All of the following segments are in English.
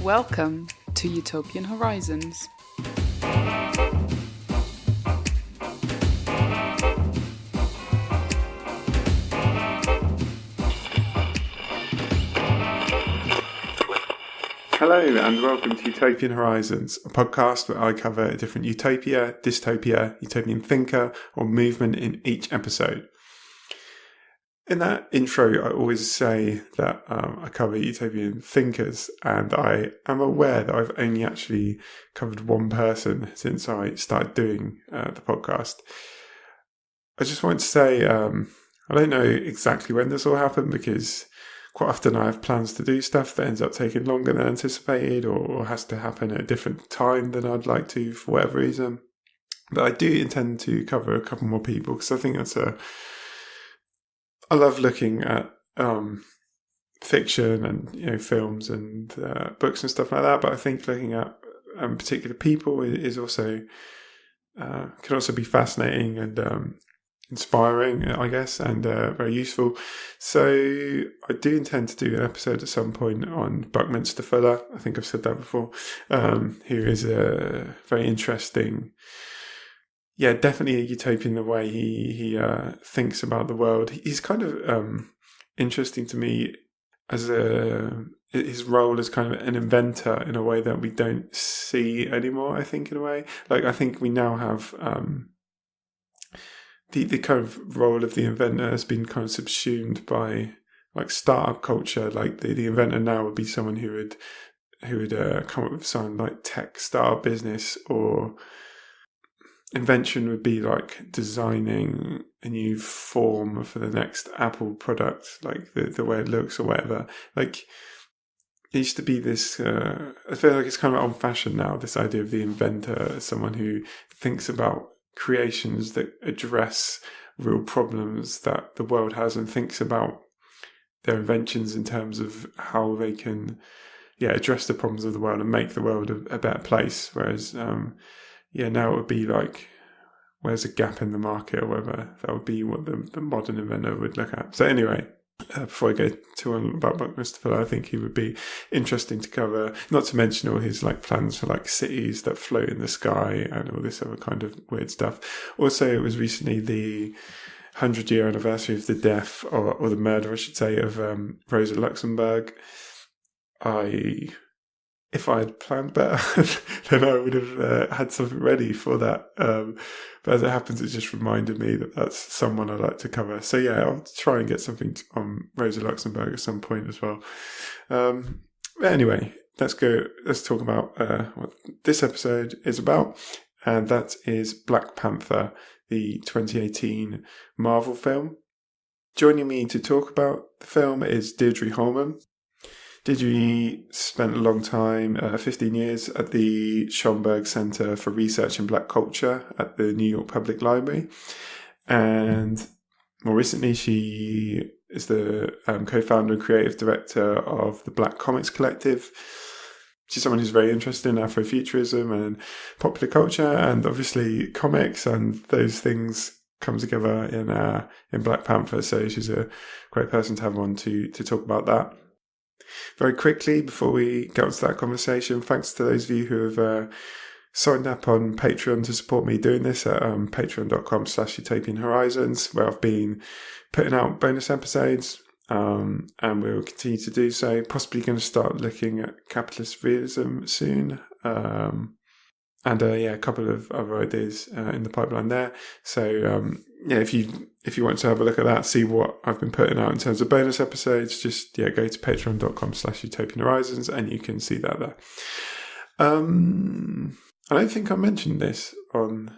Welcome to Utopian Horizons. Hello and welcome to Utopian Horizons, a podcast where I cover a different utopia, dystopia, utopian thinker or movement in each episode. In that intro, I always say that I cover utopian thinkers, and I am aware that I've only actually covered one person since I started doing the podcast. I just wanted to say I don't know exactly when this will happen, because quite often I have plans to do stuff that ends up taking longer than anticipated or has to happen at a different time than I'd like to for whatever reason. But I do intend to cover a couple more people because I think I love looking at fiction and films and books and stuff like that. But I think looking at particular people is also can also be fascinating and inspiring, I guess, and very useful. So I do intend to do an episode at some point on Buckminster Fuller. I think I've said that before. Who is a very interesting, definitely a utopian the way he thinks about the world. He's kind of interesting to me as his role as kind of an inventor in a way that we don't see anymore. I think in a way, I think we now have the kind of role of the inventor has been kind of subsumed by startup culture. The inventor now would be someone who would come up with some tech startup business, or invention would be designing a new form for the next Apple product, the way it looks or whatever. It used to be this, I feel like it's kind of old fashioned now, this idea of the inventor as someone who thinks about creations that address real problems that the world has and thinks about their inventions in terms of how they can address the problems of the world and make the world a better place. Whereas now it would be where's a gap in the market or whatever. That would be what the modern inventor would look at. So anyway, before I go too on about Buckminster Fuller, I think he would be interesting to cover, not to mention all his plans for cities that float in the sky and all this other kind of weird stuff. Also, it was recently the 100-year anniversary of the death, or the murder, I should say, of Rosa Luxemburg. If I had planned better, then I would have had something ready for that. But as it happens, it just reminded me that that's someone I'd like to cover. So I'll try and get something on Rosa Luxemburg at some point as well. But anyway, let's talk about what this episode is about. And that is Black Panther, the 2018 Marvel film. Joining me to talk about the film is Deirdre Hollman. Deirdre spent a long time, 15 years, at the Schomburg Center for Research in Black Culture at the New York Public Library. And more recently, she is the co-founder and creative director of the Black Comics Collective. She's someone who's very interested in Afrofuturism and popular culture, and obviously comics, and those things come together in Black Panther. So she's a great person to have on to talk about that. Very quickly, before we get on to that conversation, thanks to those of you who have signed up on Patreon to support me doing this at patreon.com/Utopian Horizons, where I've been putting out bonus episodes, and we'll continue to do so. Possibly going to start looking at capitalist realism soon, and a couple of other ideas in the pipeline there. So if you want to have a look at that, see what I've been putting out in terms of bonus episodes, just go to patreon.com/Utopian Horizons and you can see that there. I don't think I mentioned this on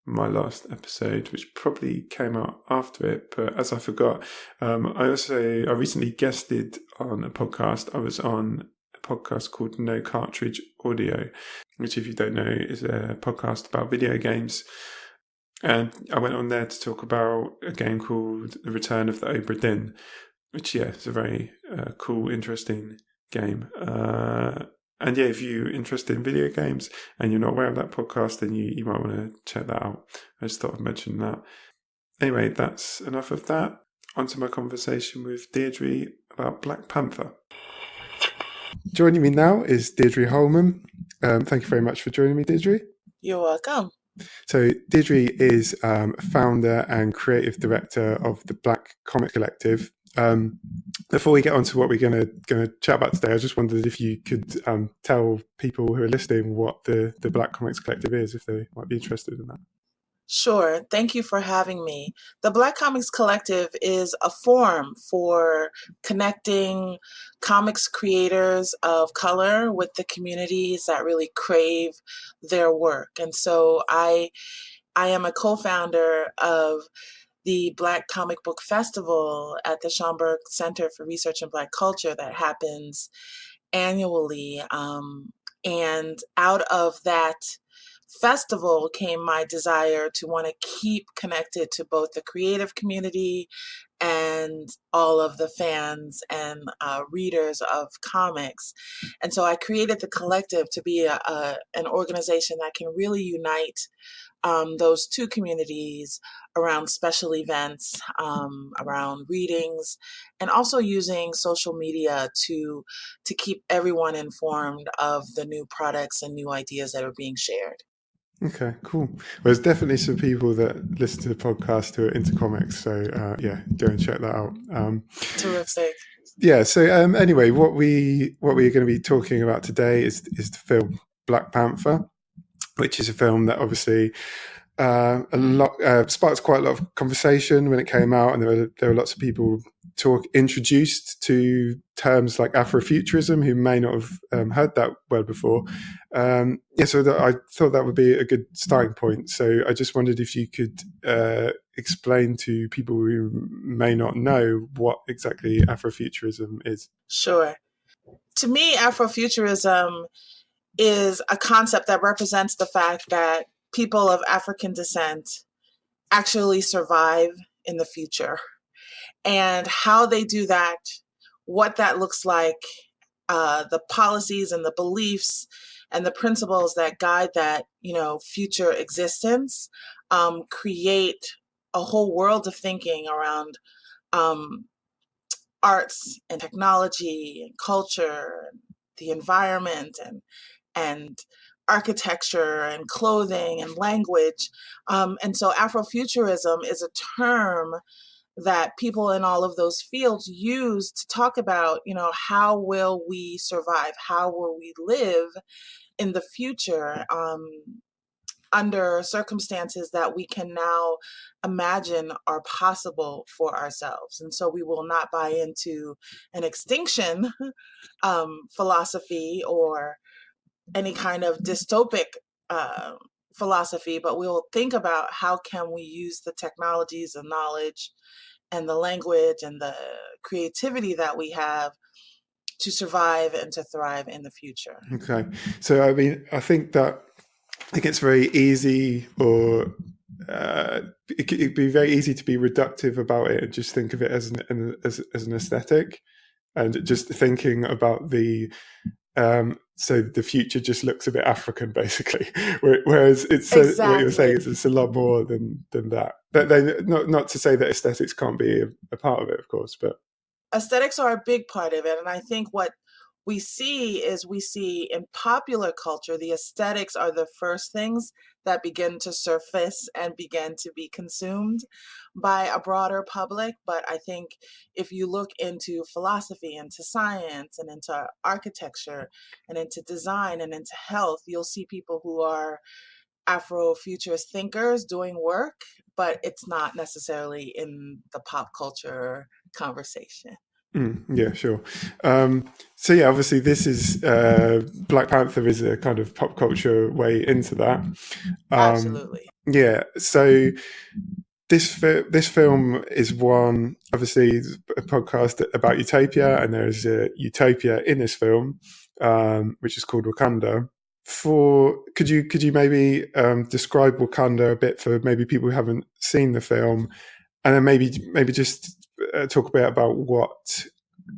my last episode, which probably came out after it, but as I forgot, I recently guested on a podcast. I was on a podcast called No Cartridge Audio, which, if you don't know, is a podcast about video games. And I went on there to talk about a game called The Return of the Obra Dinn, which, is a very cool, interesting game. And if you're interested in video games and you're not aware of that podcast, then you might want to check that out. I just thought I'd mention that. Anyway, that's enough of that. On to my conversation with Deirdre about Black Panther. Joining me now is Deirdre Hollman. Thank you very much for joining me, Deirdre. You're welcome. So Deirdre is founder and creative director of the Black Comic Collective. Before we get on to what we're going to chat about today, I just wondered if you could tell people who are listening what the Black Comics Collective is, if they might be interested in that. Sure. Thank you for having me. The Black Comics Collective is a forum for connecting comics creators of color with the communities that really crave their work. And so I am a co-founder of the Black Comic Book Festival at the Schomburg Center for Research in Black Culture that happens annually. And out of that festival came my desire to want to keep connected to both the creative community and all of the fans and readers of comics. And so I created the collective to be an organization that can really unite those two communities around special events, around readings, and also using social media to keep everyone informed of the new products and new ideas that are being shared. Okay, cool. Well, there's definitely some people that listen to the podcast who are into comics, so yeah, go and check that out. Terrific. Yeah. So anyway, what we're going to be talking about today is the film Black Panther, which is a film that obviously sparked quite a lot of conversation when it came out, and there were lots of people introduced to terms like Afrofuturism who may not have heard that word before. So I thought that would be a good starting point. So I just wondered if you could explain to people who may not know what exactly Afrofuturism is. Sure. To me, Afrofuturism is a concept that represents the fact that people of African descent actually survive in the future. And how they do that, what that looks like, the policies and the beliefs and the principles that guide that, future existence, create a whole world of thinking around arts and technology and culture, and the environment and architecture and clothing and language. And so Afrofuturism is a term that people in all of those fields use to talk about, how will we survive? How will we live in the future under circumstances that we can now imagine are possible for ourselves? And so we will not buy into an extinction philosophy or any kind of dystopic philosophy, but we'll think about how can we use the technologies and knowledge and the language and the creativity that we have to survive and to thrive in the future. Okay. So, I mean, I think it's very easy, or it'd be very easy to be reductive about it and just think of it as an aesthetic, and just thinking about so the future just looks a bit African, basically. Whereas exactly. What you're saying is it's a lot more than that. But not to say that aesthetics can't be a part of it, of course, but aesthetics are a big part of it. And I think what we see in popular culture, the aesthetics are the first things that begin to surface and begin to be consumed by a broader public. But I think if you look into philosophy, into science, and into architecture, and into design, and into health, you'll see people who are Afrofuturist thinkers doing work, but it's not necessarily in the pop culture conversation. Yeah, sure. So yeah, obviously this is Black Panther is a kind of pop culture way into that. Absolutely. Yeah. So this film is one, obviously, a podcast about Utopia, and there is a Utopia in this film, which is called Wakanda. Could you maybe describe Wakanda a bit for maybe people who haven't seen the film, and then maybe just talk a bit about what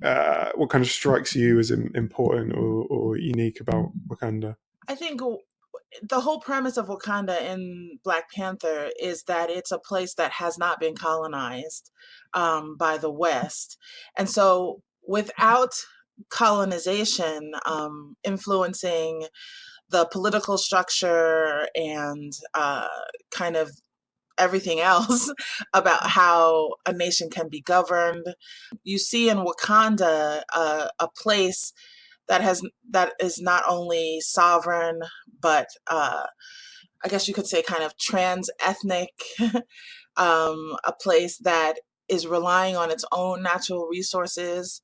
kind of strikes you as important or unique about Wakanda? I think the whole premise of Wakanda in Black Panther is that it's a place that has not been colonized by the West. And so without colonization influencing the political structure and kind of everything else about how a nation can be governed. You see in Wakanda a place that is not only sovereign, but I guess you could say kind of trans-ethnic, a place that is relying on its own natural resources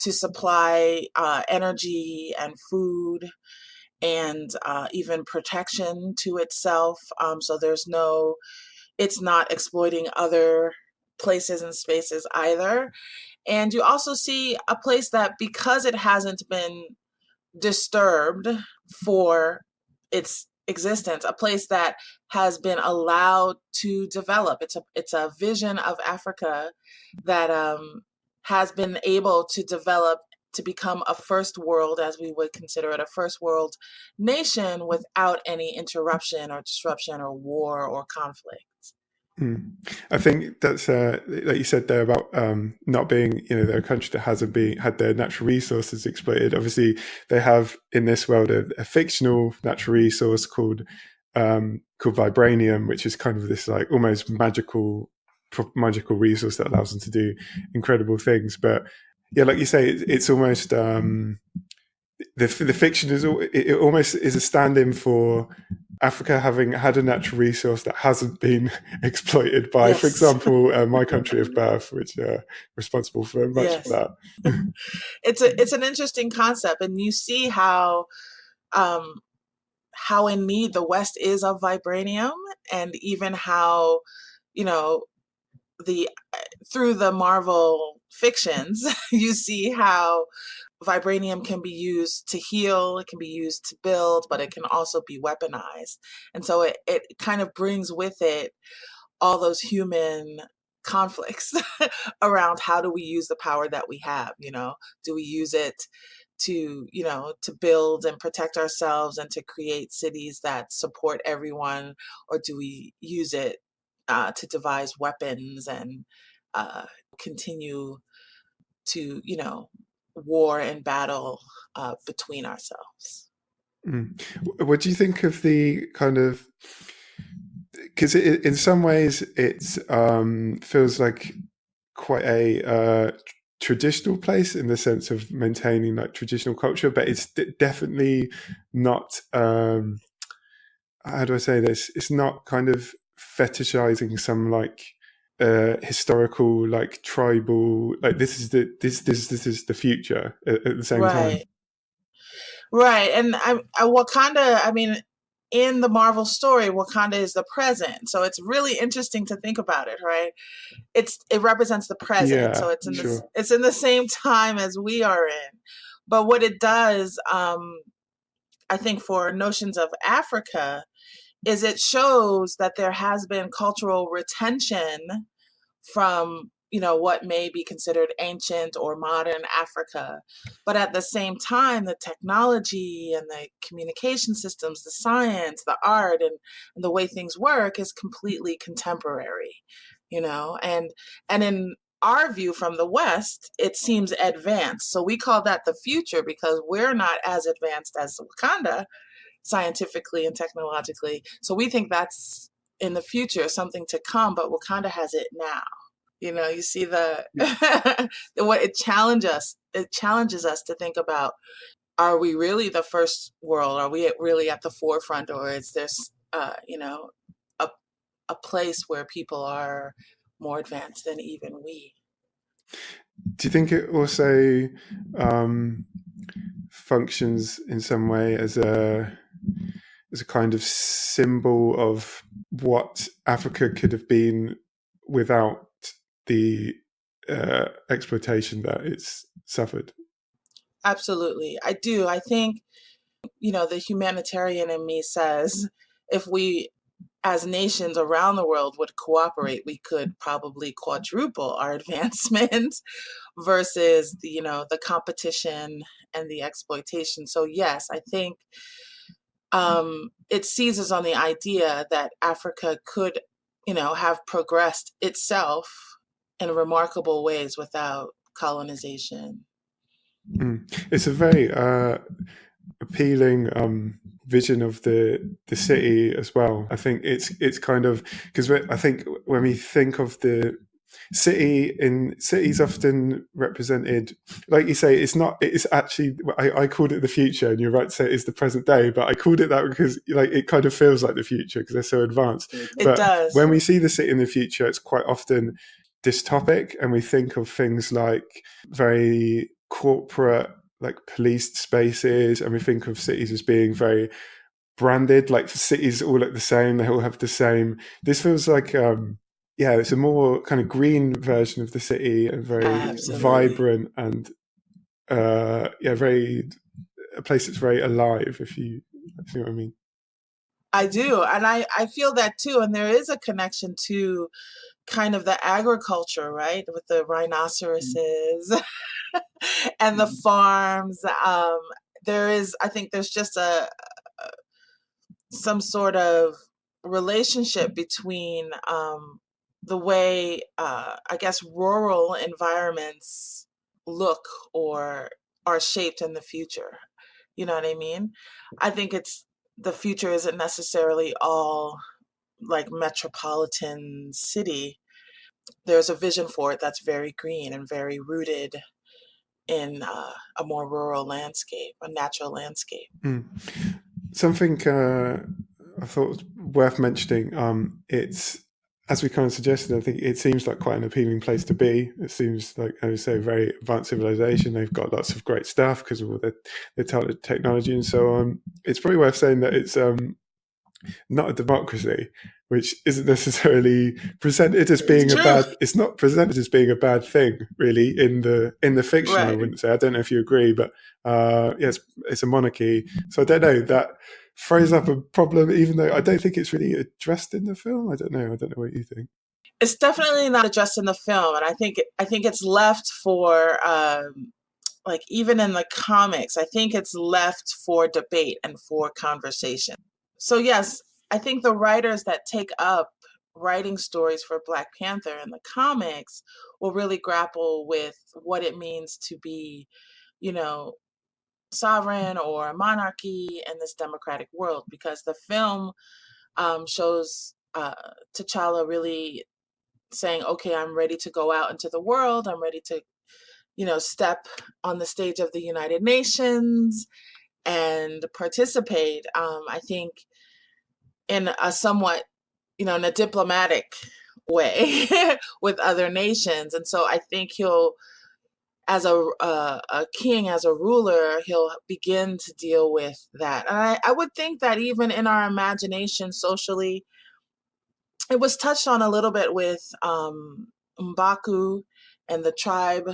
to supply energy and food and even protection to itself. So it's not exploiting other places and spaces either. And you also see a place that, because it hasn't been disturbed for its existence, a place that has been allowed to develop. It's a vision of Africa that has been able to develop to become a first world, as we would consider it, a first world nation without any interruption or disruption or war or conflict. I think that's like you said there about not being, they're a country that hasn't had their natural resources exploited. Obviously, they have in this world a fictional natural resource called vibranium, which is kind of this like almost magical resource that allows them to do incredible things. But yeah, like you say, it's almost the fiction it almost is a stand-in for Africa having had a natural resource that hasn't been exploited by, Yes. for example, my country of birth, which are responsible for much Yes. of that. It's an interesting concept, and you see how in need the West is of vibranium, and even how, the through the Marvel fictions, you see how vibranium can be used to heal, it can be used to build, but it can also be weaponized. And so it kind of brings with it all those human conflicts around how do we use the power that we have. Do we use it to build and protect ourselves and to create cities that support everyone, or do we use it to devise weapons and continue to war and battle between ourselves? What do you think of the kind of, because in some ways it feels like quite a traditional place in the sense of maintaining like traditional culture, but it's definitely not how do I say this, it's not kind of fetishizing some like historical like tribal, like this is the future at the same time. Right. And Wakanda, I mean, in the Marvel story, Wakanda is the present. So it's really interesting to think about it, right? It represents the present. So Yeah, it's sure. it's in the same time as we are in. But what it does, I think, for notions of Africa, is it shows that there has been cultural retention from what may be considered ancient or modern Africa, but at the same time the technology and the communication systems, the science, the art, and the way things work is completely contemporary. And in our view from the West, it seems advanced, so we call that the future because we're not as advanced as Wakanda scientifically and technologically, so we think that's in the future, something to come, but Wakanda has it now. You see what it challenges us to think about: are we really the first world? Are we really at the forefront, or is this a place where people are more advanced than even we? Do you think it also functions in some way as a kind of symbol of what Africa could have been without the exploitation that it's suffered? Absolutely, I do. I think the humanitarian in me says, if we as nations around the world would cooperate, we could probably quadruple our advancement versus the competition and the exploitation. So yes, I think it seizes on the idea that Africa could have progressed itself in remarkable ways without colonization. It's a very appealing vision of the city as well. I think it's kind of because I think when we think of the city in cities often represented, like you say, it's actually I called it the future, and you're right to say it's the present day, but I called it that because like it kind of feels like the future because they're so advanced. It does. When we see the city in the future, it's quite often dystopic, and we think of things like very corporate, like policed spaces, and we think of cities as being very branded, like cities all look the same, they all have the same. This feels like it's a more kind of green version of the city, and very Absolutely. vibrant, and very a place that's very alive, if you see what I mean. I do, and I feel that too, and there is a connection to kind of the agriculture, right, with the rhinoceroses and the farms. I think there's just some sort of relationship between the way I guess rural environments look or are shaped in the future. You know what I mean? I think the future isn't necessarily all like metropolitan city. There's a vision for it that's very green and very rooted in a more rural landscape, a natural landscape. Something I thought was worth mentioning. It's, as we kind of suggested, I think it seems like quite an appealing place to be. It seems like, as I say, a very advanced civilization. They've got lots of great stuff because of all their technology and so on. It's probably worth saying that it's not a democracy, which isn't necessarily presented as being a bad. It's not presented as being a bad thing, really, in the fiction. Right. I wouldn't say. I don't know if you agree, but yes, it's a monarchy. So I don't know, that throws up a problem, even though I don't think it's really addressed in the film. I don't know what you think. It's definitely not addressed in the film, and I think it's left for like even in the comics. I think it's left for debate and for conversation. So yes, I think the writers that take up writing stories for Black Panther in the comics will really grapple with what it means to be, sovereign or monarchy in this democratic world, because the film shows T'Challa really saying, okay, I'm ready to go out into the world. I'm ready to, step on the stage of the United Nations and participate. I think in a somewhat, in a diplomatic way with other nations. And so I think he'll, as a king, as a ruler, he'll begin to deal with that. And I would think that even in our imagination socially, it was touched on a little bit with M'Baku and the tribe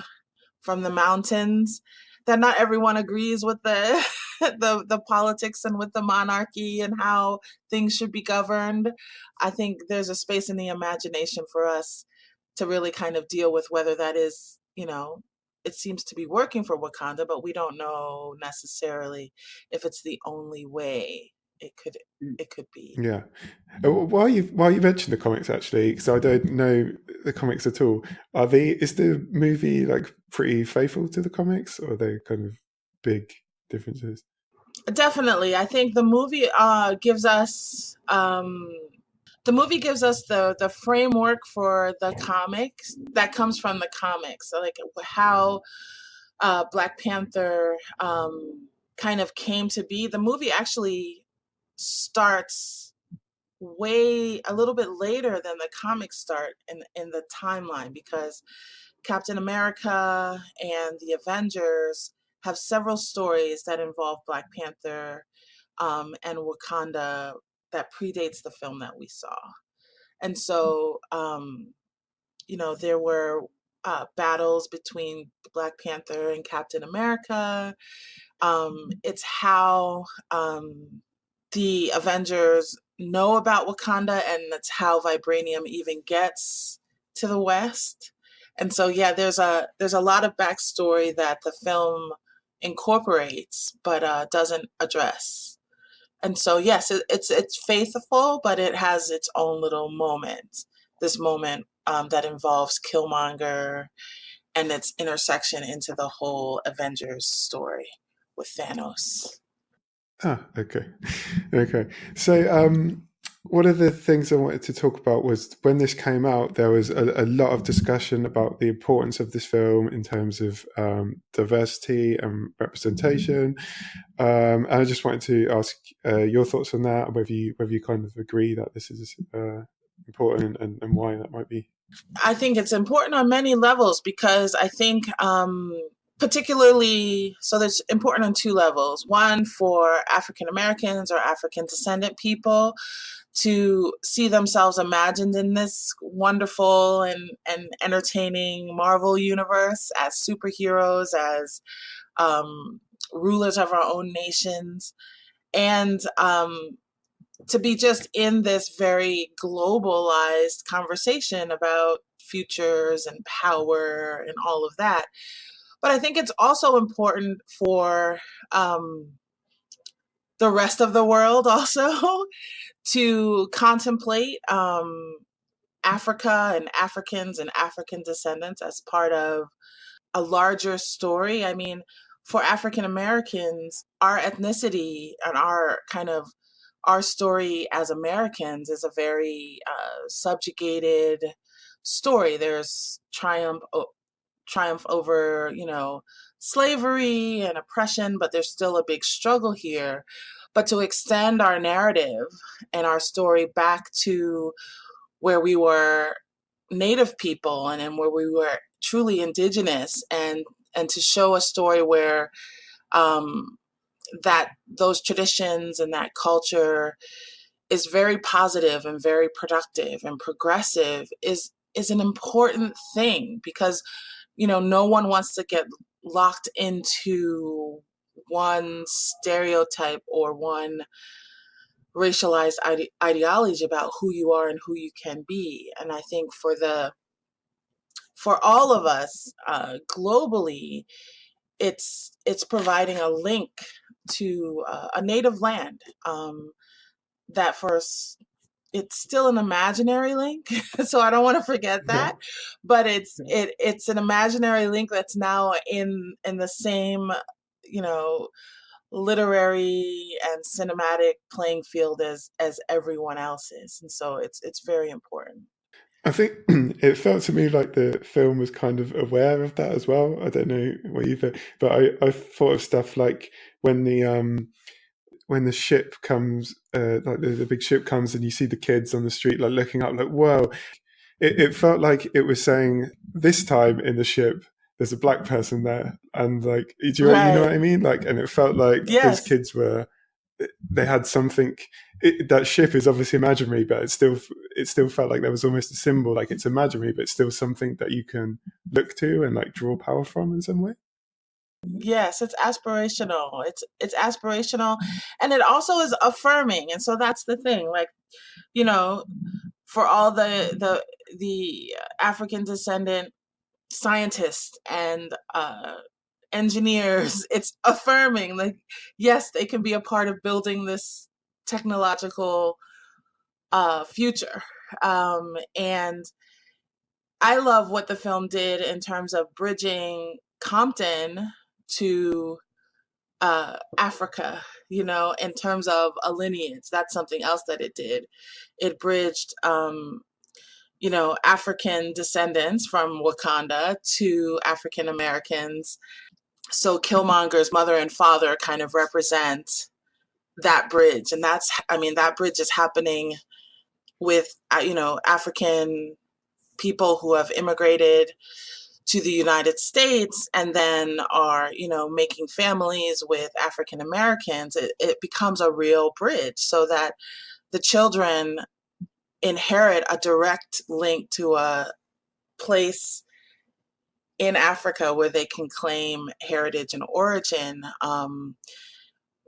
from the mountains, that not everyone agrees with the the politics and with the monarchy and how things should be governed. I think there's a space in the imagination for us to really kind of deal with whether that is, it seems to be working for Wakanda, but we don't know necessarily if it's the only way it could be. Yeah. While you mentioned the comics, actually, because I don't know the comics at all, is the movie like pretty faithful to the comics, or are they kind of big differences? Definitely, I think the movie gives us the framework for the comics that comes from the comics, so like how Black Panther kind of came to be. The movie actually starts a little bit later than the comics start in the timeline, because Captain America and the Avengers have several stories that involve Black Panther and Wakanda that predates the film that we saw. And so, there were battles between Black Panther and Captain America. It's how the Avengers know about Wakanda, and that's how vibranium even gets to the West. And so, yeah, there's a lot of backstory that the film incorporates, but doesn't address. And so, yes, it's faithful, but it has its own little moment. This moment that involves Killmonger and its intersection into the whole Avengers story with Thanos. Ah, okay. Okay. So, one of the things I wanted to talk about was when this came out, there was a lot of discussion about the importance of this film in terms of diversity and representation. And I just wanted to ask your thoughts on that, whether you kind of agree that this is important and why that might be. I think it's important on many levels because I think, particularly, so that's important on two levels. One, for African Americans or African descendant people to see themselves imagined in this wonderful and entertaining Marvel universe as superheroes, as rulers of our own nations, and to be just in this very globalized conversation about futures and power and all of that. But I think it's also important for the rest of the world also to contemplate Africa and Africans and African descendants as part of a larger story. I mean, for African Americans, our ethnicity and our kind of our story as Americans is a very subjugated story. There's triumph over, slavery and oppression, but there's still a big struggle here. But to extend our narrative and our story back to where we were Native people and where we were truly indigenous, and to show a story where that those traditions and that culture is very positive and very productive and progressive is an important thing, because no one wants to get locked into one stereotype or one racialized ideology about who you are and who you can be. And I think for all of us globally, it's providing a link to a native land, that first, it's still an imaginary link, so I don't want to forget Yeah. that. But it's an imaginary link that's now in the same, you know, literary and cinematic playing field as everyone else's, and so it's very important. I think it felt to me like the film was kind of aware of that as well. I don't know what you think, but I thought of stuff like when the ship comes, like the big ship comes, and you see the kids on the street like looking up, like whoa. It felt like it was saying this time in the ship there's a black person there, and like you know what Right. I mean? Like, and it felt like those Yes. kids they had something. That ship is obviously imaginary, but it still felt like there was almost a symbol, like it's imaginary, but it's still something that you can look to and like draw power from in some way. Yes, it's aspirational. It's aspirational, and it also is affirming. And so that's the thing. Like, you know, for all the African descendant scientists and engineers, it's affirming. Like, yes, they can be a part of building this technological future. And I love what the film did in terms of bridging Compton to Africa, in terms of a lineage. That's something else that it did. It bridged, African descendants from Wakanda to African Americans. So Killmonger's mother and father kind of represent that bridge. And that bridge is happening with, African people who have immigrated to the United States and then are, making families with African Americans. It becomes a real bridge so that the children inherit a direct link to a place in Africa where they can claim heritage and origin.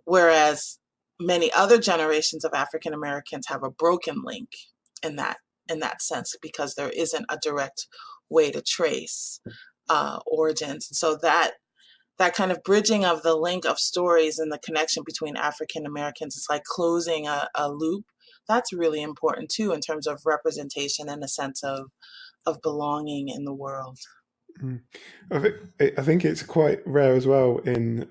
Whereas many other generations of African Americans have a broken link in that sense, because there isn't a direct way to trace origins. And so that kind of bridging of the link of stories and the connection between African Americans is like closing a loop. That's really important too in terms of representation and a sense of belonging in the world. Mm. I think it's quite rare as well in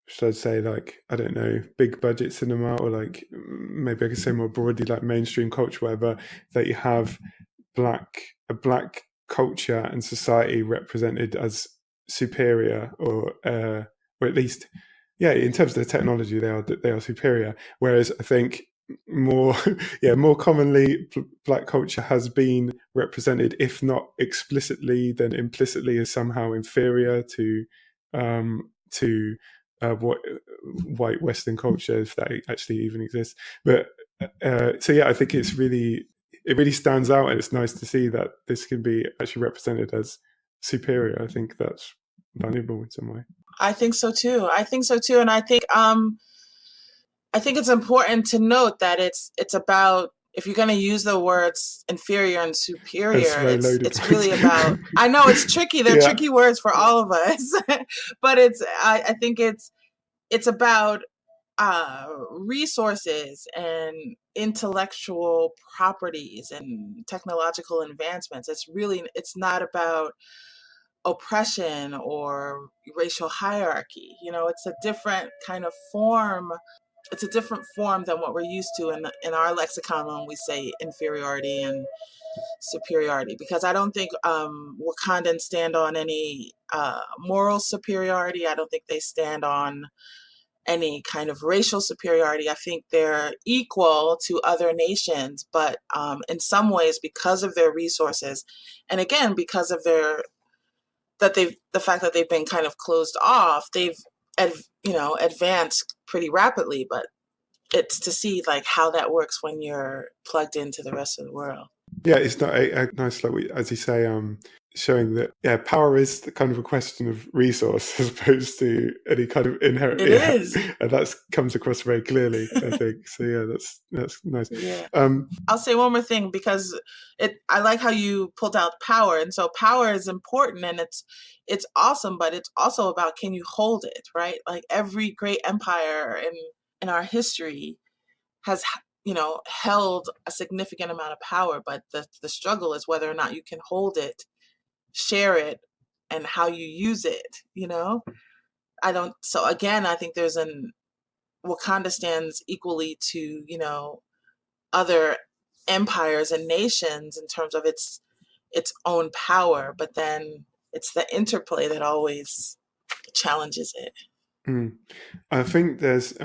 should I say, like, I don't know, big budget cinema, or like maybe I could say more broadly like mainstream culture, whatever, that you have a black culture and society represented as superior, or at least, yeah, in terms of the technology, they are superior. Whereas I think more more commonly black culture has been represented, if not explicitly then implicitly, as somehow inferior to what white Western culture, if that actually even exists. But so yeah, I think it really stands out, and it's nice to see that this can be actually represented as superior. I think that's valuable in some way. I think so too. And I think it's important to note that it's about, if you're going to use the words inferior and That's superior, very loaded. it's really about, I know it's tricky. They're Yeah. tricky words for all of us, but I think it's about resources and intellectual properties and technological advancements. It's not about oppression or racial hierarchy. It's a different kind of form. It's a different form than what we're used to in our lexicon when we say inferiority and superiority, because I don't think Wakandans stand on any moral superiority. I don't think they stand on any kind of racial superiority. I think they're equal to other nations, but in some ways, because of their resources, and again, because of the fact that they've been kind of closed off, they've advanced pretty rapidly. But it's to see like how that works when you're plugged into the rest of the world. Yeah, it's not a nice, like, as you say, showing that, yeah, power is the kind of a question of resource as opposed to any kind of inherent. It is. And that comes across very clearly, I think. So yeah, that's nice. Yeah. I'll say one more thing, because I like how you pulled out power, and so power is important, and it's awesome, but it's also about, can you hold it, right? Like every great empire in our history has held a significant amount of power, but the struggle is whether or not you can hold it, share it, and how you use it. So again, I think Wakanda stands equally to other empires and nations in terms of its own power, but then it's the interplay that always challenges it. I think there's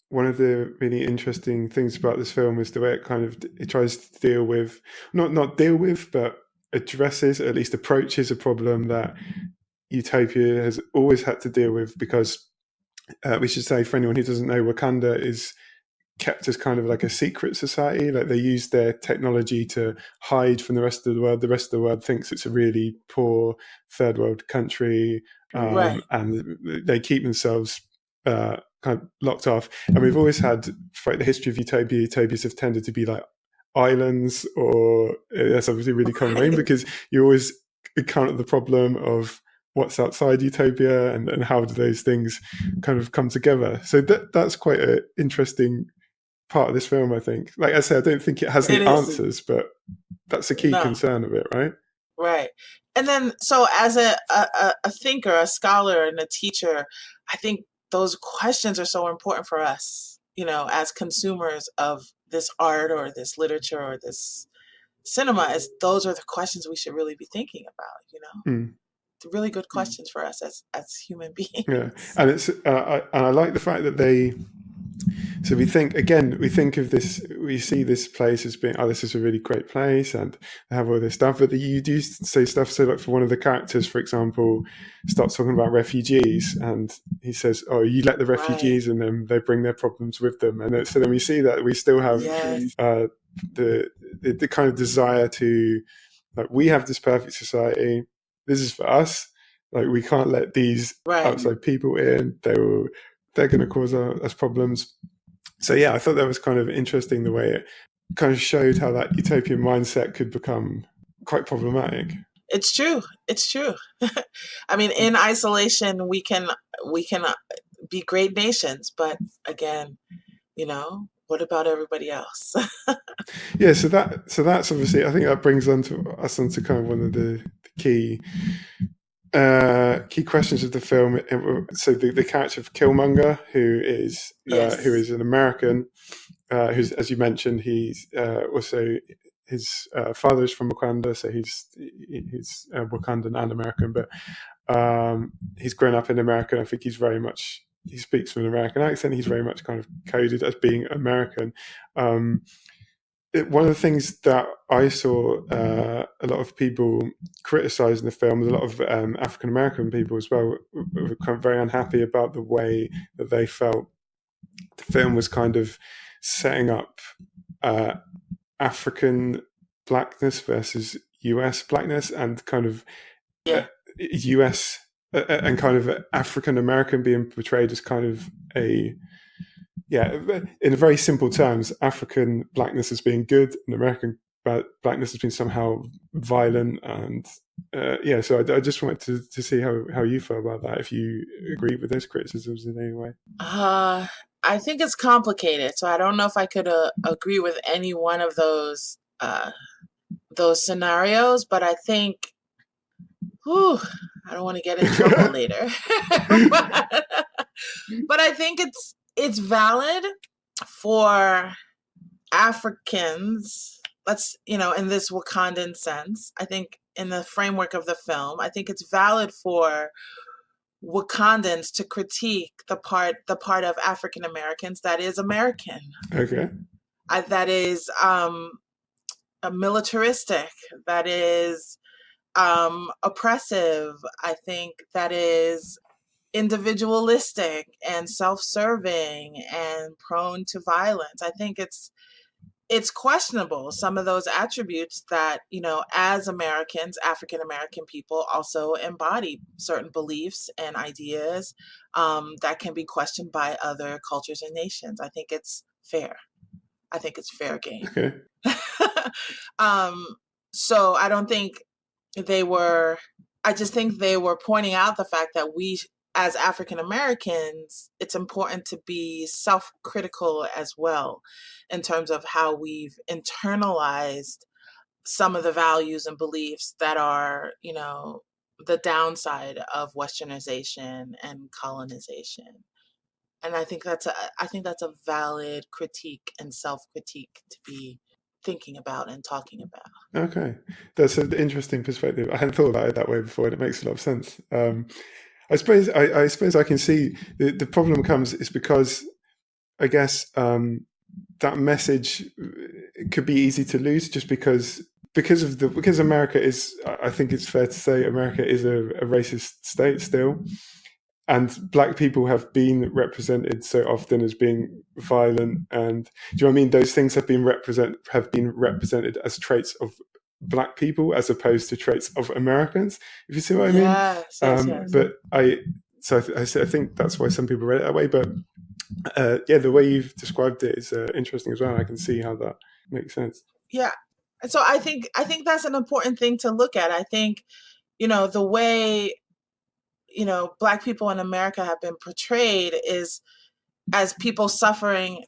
one of the really interesting things about this film is the way it tries to deal with, not deal with, but addresses, at least approaches, a problem that Utopia has always had to deal with, because we should say, for anyone who doesn't know, Wakanda is kept as kind of like a secret society. Like, they use their technology to hide from the rest of the world. The rest of the world thinks it's a really poor third world country, Right. and they keep themselves kind of locked off. And we've always had, throughout the history of Utopia, utopias have tended to be like islands, or that's obviously really common, because you always encounter the problem of what's outside Utopia, and how do those things kind of come together. So that's quite an interesting part of this film, I think. Like I said, I don't think it has any answers, but that's a key concern of it, right? Right. And then, so as a thinker, a scholar, and a teacher, I think those questions are so important for us, as consumers of this art or this literature or this cinema. As those are the questions we should really be thinking about, really good questions for us as human beings. Yeah, and it's and I like the fact that so we think of this, we see this place as being, oh, this is a really great place, and they have all this stuff, but you do say stuff. So like, for one of the characters, for example, starts talking about refugees, and he says, oh, you let the refugees, and then they bring their problems with them. And so then we see that we still have the kind of desire to, like, we have this perfect society, this is for us, like, we can't let these outside people in, they're going to cause us problems. So yeah, I thought that was kind of interesting, the way it kind of showed how that utopian mindset could become quite problematic. It's true. I mean, in isolation, we can be great nations, but again, what about everybody else? Yeah, so that's obviously, I think that brings us onto kind of one of the key key questions of the film. So the character of Killmonger, who is an American, who's, as you mentioned, he's also his father is from Wakanda, so he's Wakandan and American, but he's grown up in America. I think he speaks with an American accent. He's very much kind of coded as being American. One of the things that I saw a lot of people criticize in the film, a lot of African American people as well, were kind of very unhappy about the way that they felt the film was kind of setting up African blackness versus US blackness, and kind of US and kind of African American being portrayed as kind of in very simple terms, African blackness as being good and American blackness has been somehow violent. And so I just wanted to see how you feel about that, if you agree with those criticisms in any way. I think it's complicated, so I don't know if I could agree with any one of those scenarios, but I think I don't want to get in trouble later. But I think it's valid for Africans, in this Wakandan sense. I think in the framework of the film, I think it's valid for Wakandans to critique the part of African Americans that is American. Okay. That is militaristic, that is oppressive. I think that is individualistic and self-serving and prone to violence. I think it's questionable, some of those attributes that, as Americans, African American people also embody certain beliefs and ideas that can be questioned by other cultures and nations. I think it's fair. I think it's fair game. Okay. So I don't think I just think they were pointing out the fact that we, as African Americans, it's important to be self-critical as well in terms of how we've internalized some of the values and beliefs that are, the downside of Westernization and colonization. And I think that's a valid critique and self-critique to be thinking about and talking about. Okay, that's an interesting perspective. I hadn't thought about it that way before, and it makes a lot of sense. I suppose I can see the problem is because I guess that message could be easy to lose just because America is, I think it's fair to say, America is a racist state still, and Black people have been represented so often as being violent, and do you know what I mean? Those things have been represented as traits of Black people as opposed to traits of Americans, if you see what I mean. Yes. But I think that's why some people read it that way. But the way you've described it is interesting as well. I can see how that makes sense. Yeah. And so I think that's an important thing to look at. I think, the way, Black people in America have been portrayed is as people suffering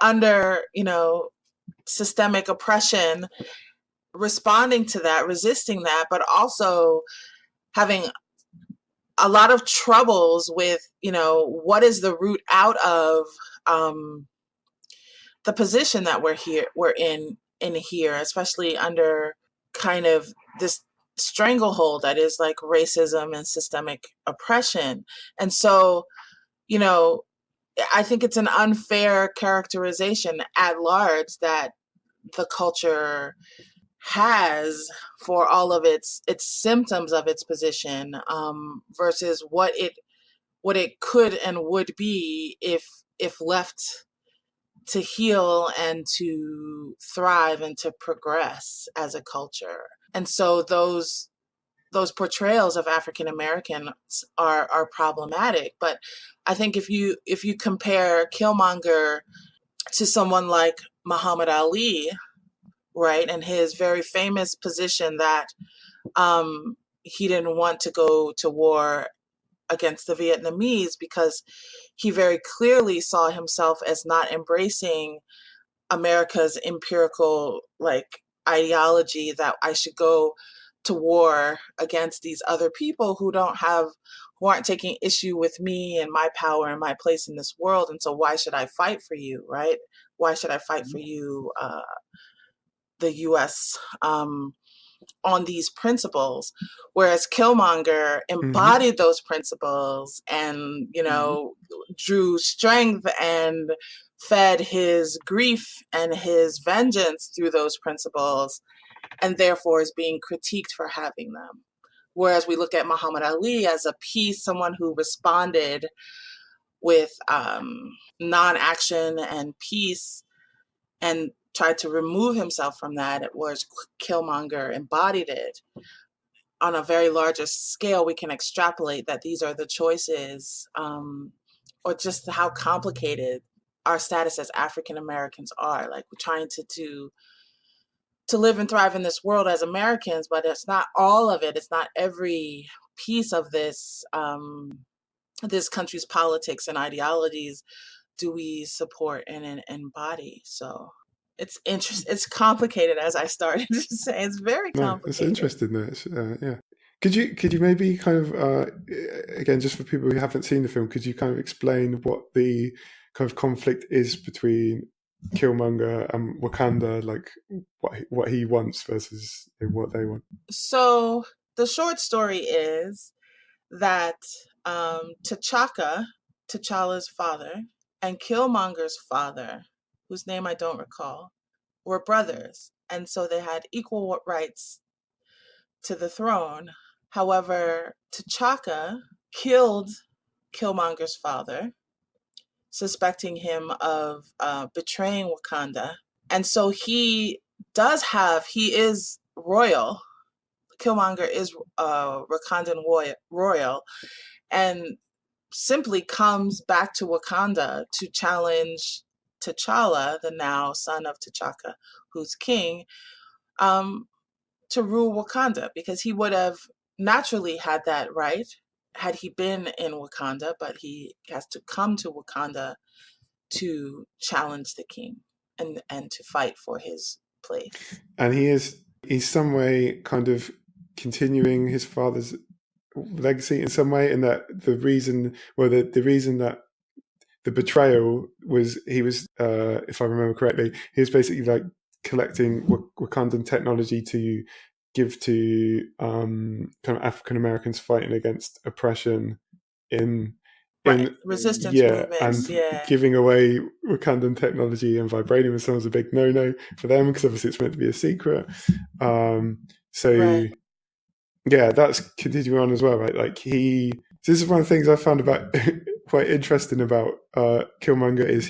under, systemic oppression, responding to that, resisting that, but also having a lot of troubles with, what is the route out of the position that we're in here, especially under kind of this stranglehold that is like racism and systemic oppression. And so, I think it's an unfair characterization at large that the culture has for all of its symptoms of its position versus what it could and would be if left to heal and to thrive and to progress as a culture. And so those portrayals of African Americans are problematic. But I think if you compare Killmonger to someone like Muhammad Ali, right, and his very famous position that he didn't want to go to war against the Vietnamese because he very clearly saw himself as not embracing America's empirical ideology that I should go to war against these other people who aren't taking issue with me and my power and my place in this world. And so why should I fight for you, right? Why should I fight for you, the US, on these principles? Whereas Killmonger embodied those principles and, drew strength and fed his grief and his vengeance through those principles, and therefore is being critiqued for having them. Whereas we look at Muhammad Ali as a someone who responded with non-action and peace and tried to remove himself from that, whereas Killmonger embodied it. On a very larger scale, we can extrapolate that these are the choices, or just how complicated our status as African Americans are. Like, we're trying to live and thrive in this world as Americans, but it's not all of it. It's not every piece of this this country's politics and ideologies do we support and embody. So it's interesting. It's complicated, as I started to say. It's very complicated. No, it's interesting though. Yeah. Could you maybe kind of again, just for people who haven't seen the film, could you kind of explain what the kind of conflict is between Killmonger and Wakanda, like what he wants versus what they want? So the short story is that T'Challa's father, and Killmonger's father, whose name I don't recall, were brothers. And so they had equal rights to the throne. However, T'Chaka killed Killmonger's father, suspecting him of betraying Wakanda. And so he is royal. Killmonger is Wakandan royal, and simply comes back to Wakanda to challenge T'Challa, the now son of T'Chaka, who's king, to rule Wakanda, because he would have naturally had that right had he been in Wakanda, but he has to come to Wakanda to challenge the king and to fight for his place. And he's some way kind of continuing his father's legacy in some way, in that the reason that the betrayal was, he was, if I remember correctly, he was basically like collecting Wakandan technology to give to kind of African Americans fighting against oppression in resistance movements, and giving away Wakandan technology and vibranium and so on was a big no-no for them, because obviously it's meant to be a secret. Yeah, that's continuing on as well, right? Like this is one of the things I found about quite interesting about Killmonger is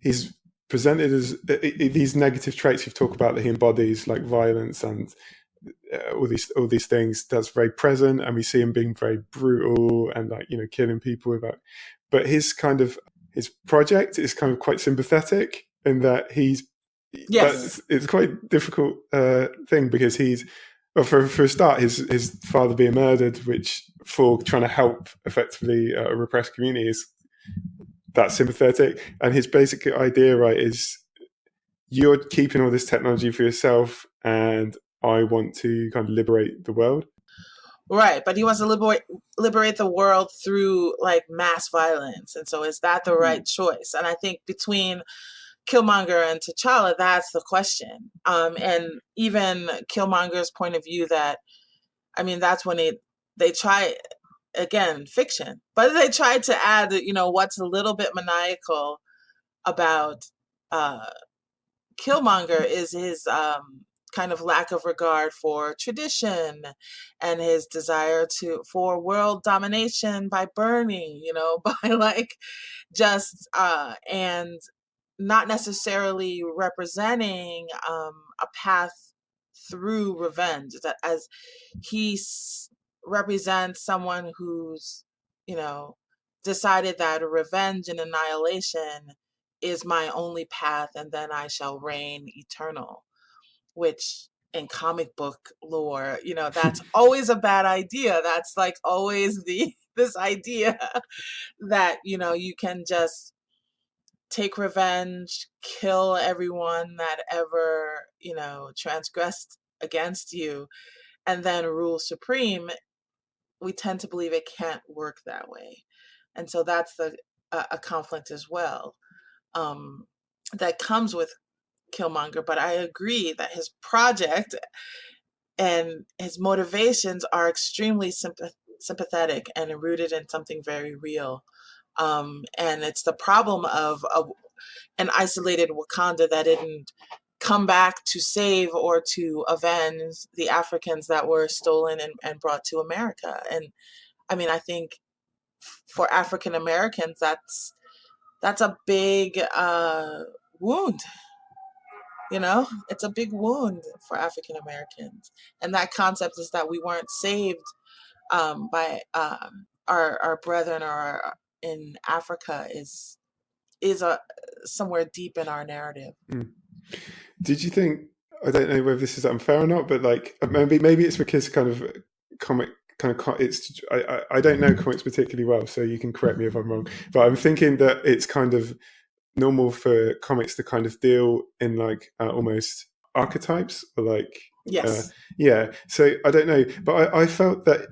he's presented as these negative traits you've talked about that he embodies, like violence and all these things. That's very present, and we see him being very brutal and killing people without. But his project is kind of quite sympathetic in that it's quite a difficult thing, because he's. Well, for a start, his father being murdered, which for trying to help effectively a repressed community, is that's sympathetic. And his basic idea, right, is you're keeping all this technology for yourself, and I want to kind of liberate the world. Right, but he wants to liberate the world through like mass violence, and so is that the right choice? And I think between Killmonger and T'Challa, that's the question. And even Killmonger's point of view that's when they try, again, fiction, but they tried to add, what's a little bit maniacal about Killmonger is his kind of lack of regard for tradition and his desire for world domination by burning, by like just and not necessarily representing a path through revenge, that as he represents someone who's decided that revenge and annihilation is my only path, and then I shall reign eternal, which in comic book lore, that's always a bad idea. That's like always this idea that you can just take revenge, kill everyone that ever, transgressed against you and then rule supreme, we tend to believe it can't work that way. And so that's a conflict as well, that comes with Killmonger. But I agree that his project and his motivations are extremely sympathetic and rooted in something very real. And it's the problem of an isolated Wakanda that didn't come back to save or to avenge the Africans that were stolen and brought to America. And I mean, I think for African Americans, that's a big wound. You know, it's a big wound for African Americans, and that concept is that we weren't saved by our brethren or in Africa is a somewhere deep in our narrative. Did you think? I don't know whether this is unfair or not, but like maybe it's because kind of it's I don't know comics particularly well, so you can correct me if I'm wrong. But I'm thinking that it's kind of normal for comics to kind of deal in like almost archetypes or like Yes. Yeah. So I don't know, but I felt that.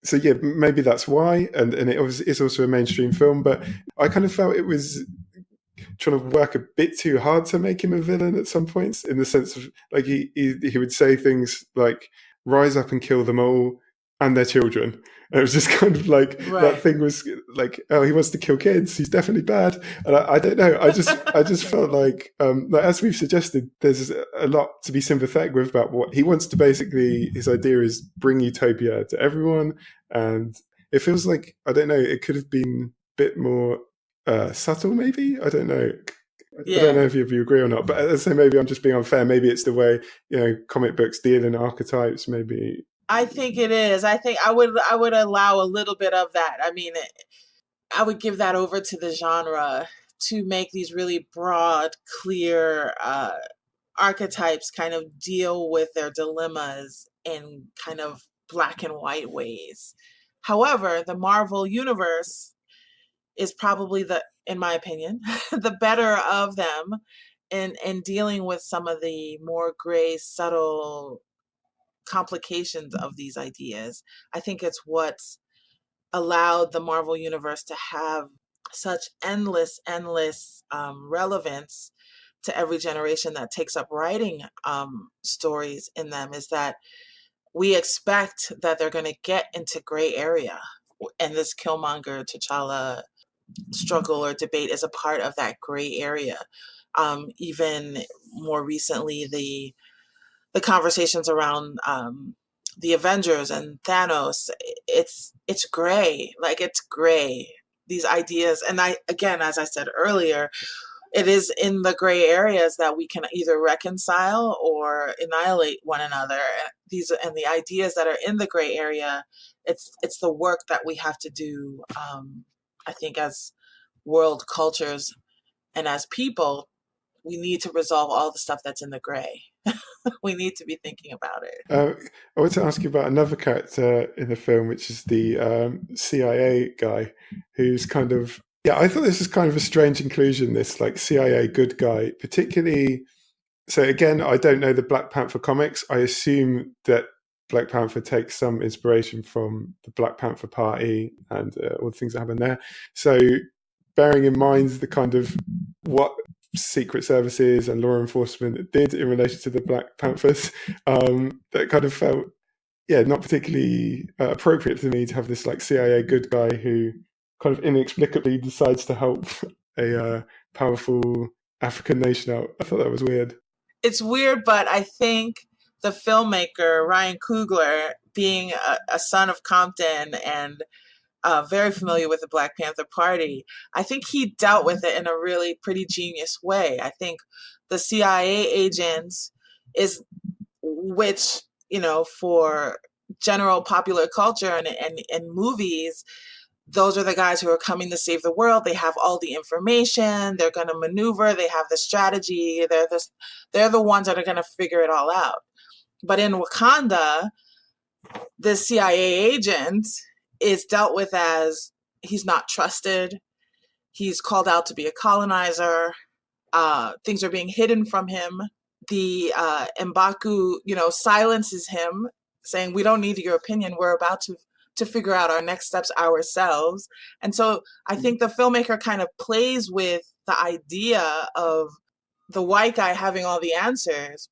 So yeah, maybe that's why, and it's also a mainstream film, but I kind of felt it was trying to work a bit too hard to make him a villain at some points, in the sense of like he would say things like "rise up and kill them all and their children." And it was just kind of like that thing was like, oh, he wants to kill kids. He's definitely bad. And I don't know. I just felt like as we've suggested, there's a lot to be sympathetic with about what he wants to basically. His idea is bring Utopia to everyone, and it feels like, I don't know, it could have been a bit more subtle, maybe. I don't know. I don't know if you agree or not, but as I say, maybe I'm just being unfair. Maybe it's the way comic books deal in archetypes. Maybe I think it is. I think I would allow a little bit of that. I mean, I would give that over to the genre to make these really broad, clear archetypes kind of deal with their dilemmas in kind of black and white ways. However, the Marvel universe is probably in my opinion, the better of them in dealing with some of the more gray, subtle complications of these ideas. I think it's what's allowed the Marvel universe to have such endless relevance to every generation that takes up writing stories in them, is that we expect that they're going to get into gray area, and this Killmonger T'Challa struggle or debate is a part of that gray area. Even more recently, the conversations around the Avengers and Thanos, it's gray. Like, it's gray. These ideas, and again, as I said earlier, it is in the gray areas that we can either reconcile or annihilate one another. And the ideas that are in the gray area, it's the work that we have to do. I think as world cultures and as people, we need to resolve all the stuff that's in the gray. We need to be thinking about it. I want to ask you about another character in the film, which is the CIA guy, who's kind of, I thought this was kind of a strange inclusion, this like CIA good guy, particularly. So again, I don't know the Black Panther comics. I assume that Black Panther takes some inspiration from the Black Panther Party and all the things that happen there. So bearing in mind the kind of what secret services and law enforcement did in relation to the Black Panthers, that kind of felt not particularly appropriate for me to have this like CIA good guy who kind of inexplicably decides to help a powerful African nation out. I thought that was weird. It's weird, but I think the filmmaker Ryan Coogler, being a son of Compton and very familiar with the Black Panther Party, I think he dealt with it in a really pretty genius way. I think the CIA agents which, for general popular culture and movies, those are the guys who are coming to save the world. They have all the information. They're going to maneuver. They have the strategy. They're the ones that are going to figure it all out. But in Wakanda, the CIA agent is dealt with as he's not trusted. He's called out to be a colonizer. Things are being hidden from him the M'Baku, silences him, saying, "We don't need your opinion. We're about to figure out our next steps ourselves." And so I think the filmmaker kind of plays with the idea of the white guy having all the answers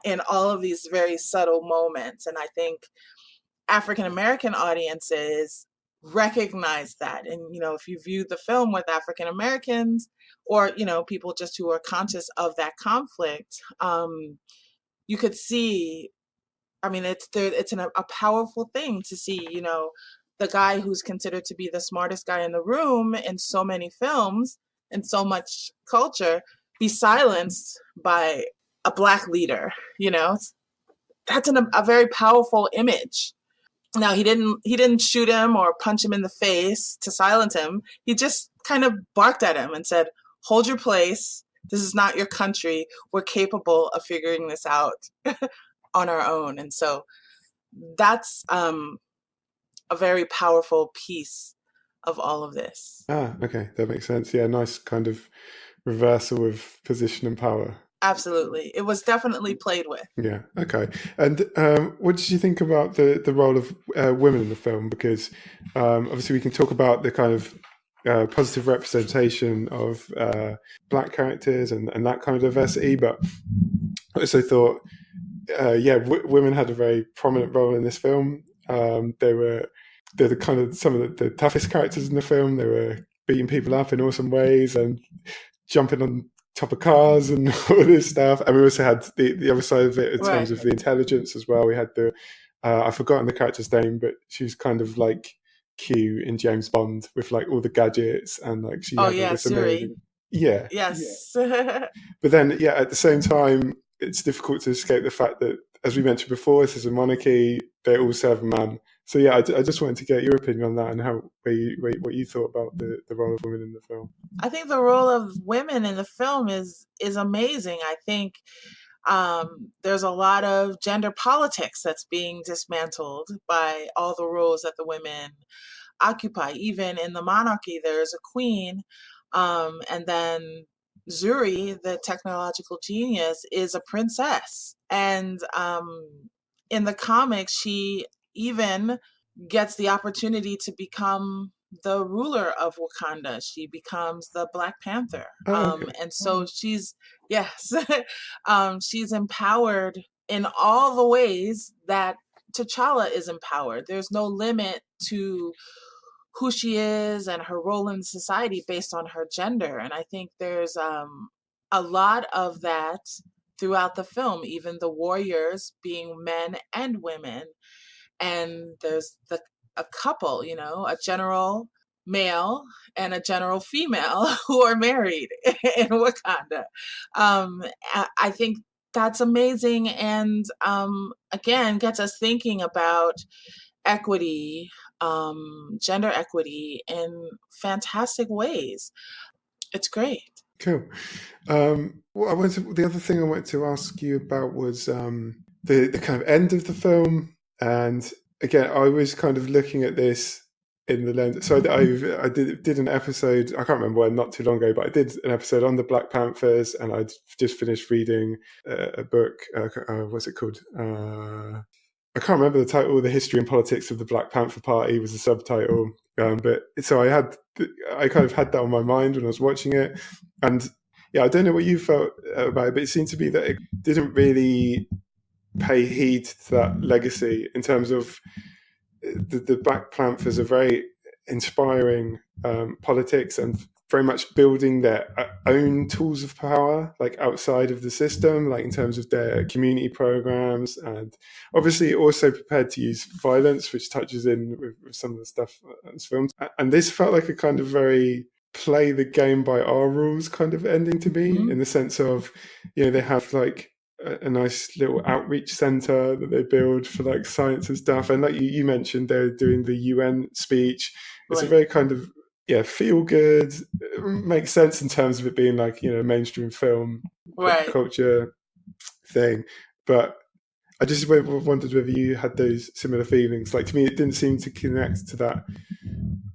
in all of these very subtle moments. And I think African American audiences recognize that. And, if you view the film with African Americans or, people just who are conscious of that conflict, you could see, it's a powerful thing to see, the guy who's considered to be the smartest guy in the room in so many films and so much culture be silenced by a Black leader. That's a very powerful image. Now, he didn't shoot him or punch him in the face to silence him. He just kind of barked at him and said, "Hold your place. This is not your country. We're capable of figuring this out on our own." And so that's a very powerful piece of all of this. Okay, that makes sense. Yeah, nice kind of reversal of position and power. Absolutely. It was definitely played with. Yeah, okay. And what did you think about the role of women in the film? Because obviously we can talk about the kind of positive representation of Black characters and that kind of diversity, but I also thought, women had a very prominent role in this film. They're the kind of some of the toughest characters in the film. They were beating people up in awesome ways and jumping on top of cars and all this stuff. And we also had the other side of it in terms of the intelligence as well. We had I've forgotten the character's name, but she's kind of like Q in James Bond with like all the gadgets and like she had all this amazing. Yeah. Yes. Yeah. But then, at the same time, it's difficult to escape the fact that, as we mentioned before, this is a monarchy. They all serve a man. So I just wanted to get your opinion on that and what you thought about the role of women in the film. I think the role of women in the film is amazing. I think there's a lot of gender politics that's being dismantled by all the roles that the women occupy. Even in the monarchy, there's a queen, and then Zuri, the technological genius, is a princess. And in the comics, she even gets the opportunity to become the ruler of Wakanda. She becomes the Black Panther. And so she's empowered in all the ways that T'Challa is empowered. There's no limit to who she is and her role in society based on her gender. And I think there's a lot of that throughout the film, even the warriors being men and women. And there's a couple, a general male and a general female who are married in Wakanda. I think that's amazing. And again, gets us thinking about equity, gender equity in fantastic ways. It's great. Cool. The other thing I wanted to ask you about was the kind of end of the film. And again, I was kind of looking at this in the lens. So I did an episode, I can't remember when, not too long ago, but I did an episode on the Black Panthers, and I'd just finished reading a book. What's it called? I can't remember the title. The History and Politics of the Black Panther Party was the subtitle. But so I kind of had that on my mind when I was watching it. And I don't know what you felt about it, but it seemed to be that it didn't really pay heed to that legacy in terms of the Black Panthers are very inspiring politics and very much building their own tools of power, like outside of the system, like in terms of their community programs, and obviously also prepared to use violence, which touches in with some of the stuff in this film. And this felt like a kind of very play the game by our rules kind of ending to me, in the sense of, they have like a nice little outreach center that they build for like science and stuff. And like you mentioned, they're doing the UN speech. It's a very kind of, feel good. It makes sense in terms of it being like, mainstream film culture thing. But I just wondered whether you had those similar feelings. Like, to me, it didn't seem to connect to that.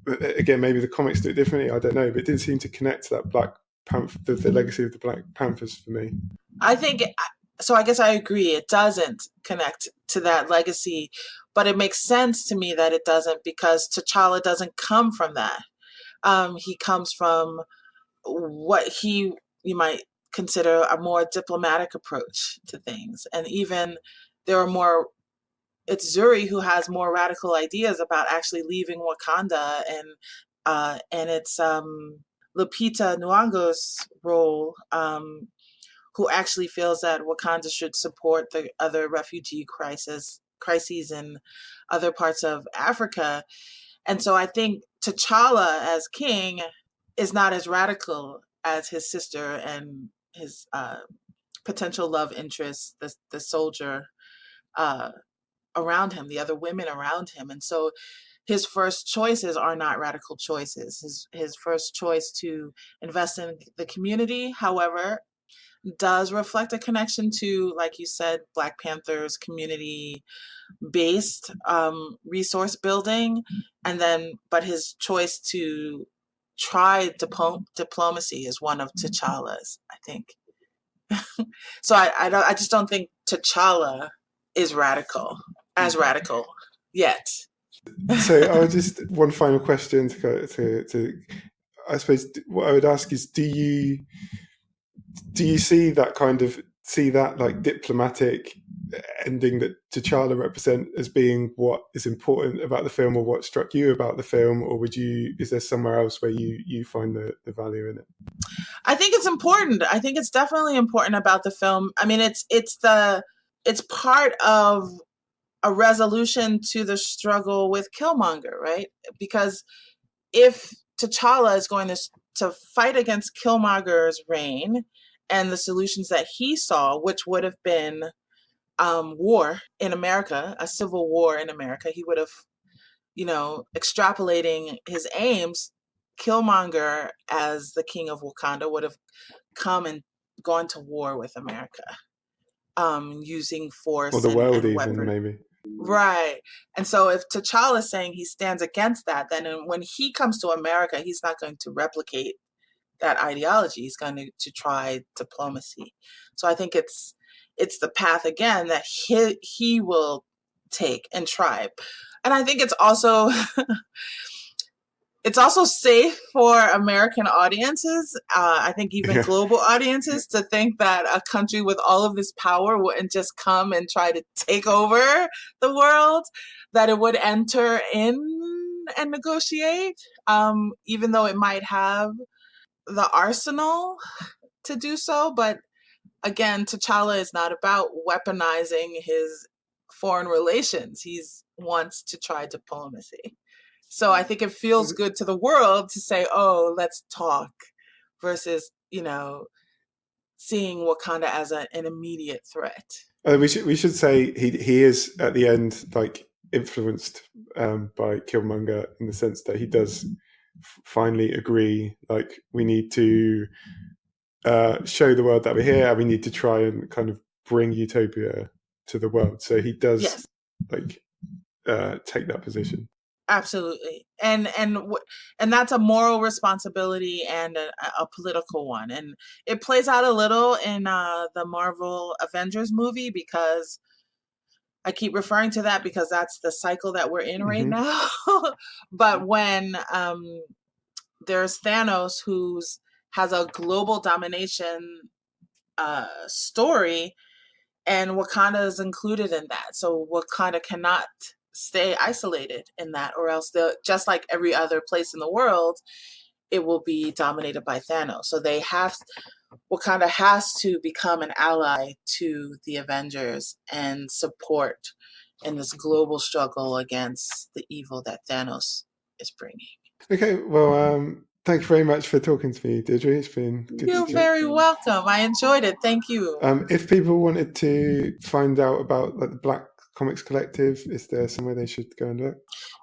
Again, maybe the comics do it differently, I don't know, but it didn't seem to connect to that Black Panther, the legacy of the Black Panthers for me. I think So I guess I agree. It doesn't connect to that legacy, but it makes sense to me that it doesn't, because T'Challa doesn't come from that. He comes from what you might consider a more diplomatic approach to things. And even there are more, it's Zuri who has more radical ideas about actually leaving Wakanda, and it's Lupita Nyong'o's role, who actually feels that Wakanda should support the other refugee crises in other parts of Africa. And so I think T'Challa as king is not as radical as his sister and his potential love interest, the soldier around him, the other women around him. And so his first choices are not radical choices. His first choice to invest in the community, however, does reflect a connection to, like you said, Black Panther's community based resource building. And then, but his choice to try diplomacy is one of T'Challa's, I think. So I just don't think T'Challa is as radical yet. So I'll just one final question to I suppose what I would ask is, do you see that like diplomatic ending that T'Challa represent as being what is important about the film, or what struck you about the film, or is there somewhere else where you find the value in it? I think it's important. I think it's definitely important about the film. I mean, it's part of a resolution to the struggle with Killmonger, right? Because if T'Challa is going to fight against Killmonger's reign and the solutions that he saw, which would have been war in America, a civil war in America, he would have, extrapolating his aims, Killmonger as the king of Wakanda would have come and gone to war with America, using force or the world and even weapons. Maybe. Right. And so if T'Challa is saying he stands against that, then when he comes to America, he's not going to replicate that ideology. He's going to try diplomacy. So I think it's the path again that he will take and try. And I think it's also it's also safe for American audiences, I think even global audiences, to think that a country with all of this power wouldn't just come and try to take over the world, that it would enter in and negotiate, even though it might have the arsenal to do so. But again, T'Challa is not about weaponizing his foreign relations. He wants to try diplomacy. So I think it feels good to the world to say, oh, let's talk, versus, seeing Wakanda as an immediate threat. We should say he is at the end like influenced by Killmonger, in the sense that he does finally agree, like, we need to show the world that we're here, and we need to try and kind of bring Utopia to the world. So he does take that position. Absolutely. And that's a moral responsibility and a political one. And it plays out a little in the Marvel Avengers movie, because I keep referring to that because that's the cycle that we're in right now. But when there's Thanos, who has a global domination story, and Wakanda is included in that. So Wakanda cannot stay isolated in that, or else just like every other place in the world, it will be dominated by Thanos. So Wakanda has to become an ally to the Avengers and support in this global struggle against the evil that Thanos is bringing. Okay, well, thank you very much for talking to me, Deirdre. It's been good. You're very welcome. I enjoyed it. Thank you. If people wanted to find out about the Black Comics Collective, is there somewhere they should go and look?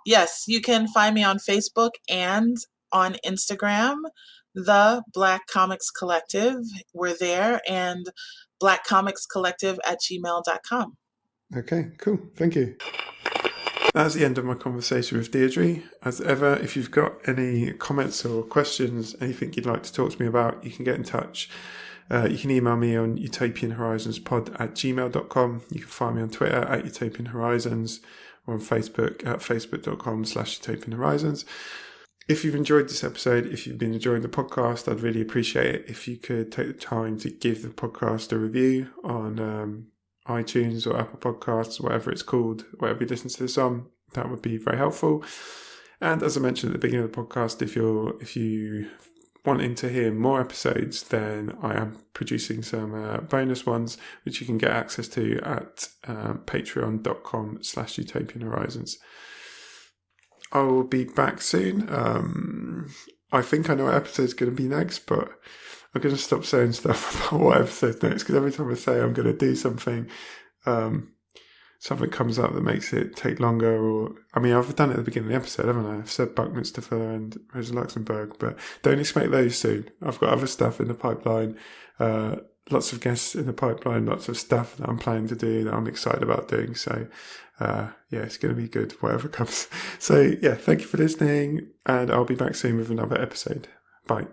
Yes, you can find me on Facebook and on Instagram, the Black Comics Collective. We're there, and blackcomicscollective@gmail.com. Okay, cool. Thank you. That's the end of my conversation with Deirdre. As ever, if you've got any comments or questions, anything you'd like to talk to me about, you can get in touch You can email me on utopianhorizonspod@gmail.com. You can find me on Twitter @utopianhorizons or on Facebook at facebook.com/utopianhorizons. If you've enjoyed this episode, if you've been enjoying the podcast, I'd really appreciate it if you could take the time to give the podcast a review on iTunes or Apple Podcasts, whatever it's called, whatever you listen to this on. That would be very helpful. And as I mentioned at the beginning of the podcast, if you wanting to hear more episodes, then I am producing some bonus ones, which you can get access to at patreon.com/utopianhorizons. I will be back soon. I think I know what episode's going to be next, but I'm going to stop saying stuff about what episode's next, because every time I say I'm going to do something, something comes up that makes it take longer. Or I've done it at the beginning of the episode, haven't I? I've said Buckminster Fuller and Rosa Luxemburg, but don't expect those soon. I've got other stuff in the pipeline, lots of guests in the pipeline, lots of stuff that I'm planning to do that I'm excited about doing. So, it's going to be good, whatever comes. So, thank you for listening, and I'll be back soon with another episode. Bye.